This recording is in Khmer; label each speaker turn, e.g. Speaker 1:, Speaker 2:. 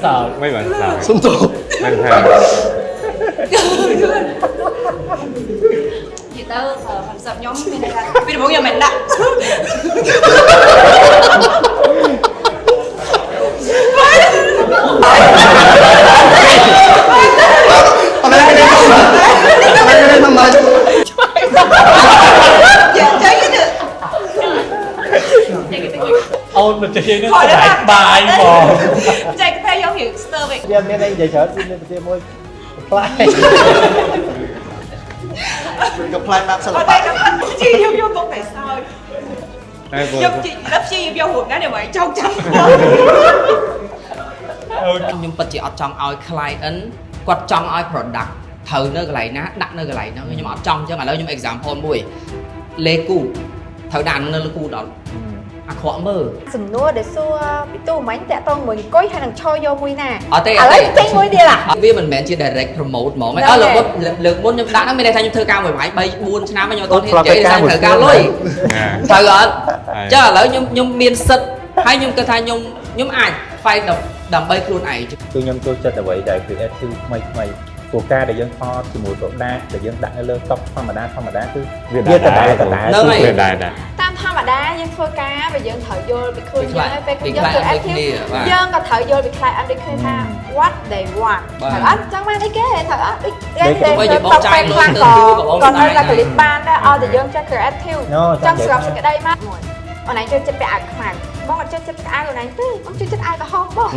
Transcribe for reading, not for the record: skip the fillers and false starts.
Speaker 1: sợ
Speaker 2: ไม่เหมือนสาว
Speaker 3: សុំទោស
Speaker 2: มันแพง
Speaker 4: Chị tớ phần sập nhóm bên này là vì bốn giờ mình đã
Speaker 3: អត់ទេធ្វើម៉េច
Speaker 4: dạ chơi cái được
Speaker 1: ôn mình chơi nó
Speaker 4: khỏi
Speaker 1: đại bài bò
Speaker 4: chơi cái theo dấu hiệu stir vậy
Speaker 1: វាមានអីនិយាយច្រើនមានប្រទេសមួយផ្លែ
Speaker 3: ក៏ផ្លែបាត់សិល្
Speaker 4: ở
Speaker 3: បៈ
Speaker 4: đây nó chị vô một tại sao
Speaker 2: ได้บน
Speaker 4: vô chị lớp chi vô hụt đó để vậy trong trong
Speaker 5: ខ្ញុំពិតជាអត់ចង់ឲ្យ client គាត់ចង់ឲ្យ product ត្រូវនៅកន្លែងណាដាក់នៅកន្លែងហ្នឹងខ្ញុំអត់ចង់អញ្ចឹងឥឡូវខ្ញុំ example មួយលេគូត្រូវដាក់នៅលើគូដល់អាក្រក់មើល
Speaker 6: សំណួរដែលសួរពីទូមិញតាក់ទងមួយអង្គុយហើយនឹងឈរយកមួយណា
Speaker 5: អត់ទេ
Speaker 6: ឥឡូវចេញមួយទៀតឡា
Speaker 5: វាមិនមែនជា direct promote ហ្មងអើលើកមុនខ្ញុំដាក់ហ្នឹងមានន័យថាខ្ញុំធ្វើការមួយប្រហែល3 4ឆ្នាំខ្ញុំអត់ទាន់ហ៊ាននិយាយថាត្រូវការលុយត្រូវអត់ចុះឥឡូវខ្ញុំមានសិទ្ធហើយខ្ញុំគិតថាខ្ញុំអាច fight ដើម្បីខ្លួនឯង
Speaker 7: គឺខ្ញុំចូលចិត្តអ្វីដែល creative ថ្មីព្រោះការដែលយើងថតជាមួយ product ដែលយើងដាក់នៅលើ top ធម្មតាគឺវាដដែល
Speaker 2: វាដែរដែរ
Speaker 6: តាមធម្មតាយើងធ្វើការបើយើងត្រូវយល់ពីខ្លួនយើងហើយពេលយើងធ្វើ active
Speaker 5: បាទ
Speaker 6: យើងក៏ត្រូវយល់ពី client ដូចឃើញថា what they want ត្រូវអត់ចង់បានអីគេត្រូវអត់ដូចក៏នៅតែកលិបបានដែរឲ្យតែយើងចេះ creative ចង់ស្របសេចក្តីមកអូនឯងចូលចិត្តពាក់អាវខ្មៅបងអត់ចូលចិត្តអាវអូនឯងទេបងចូលចិត្តអាវក្រហមបង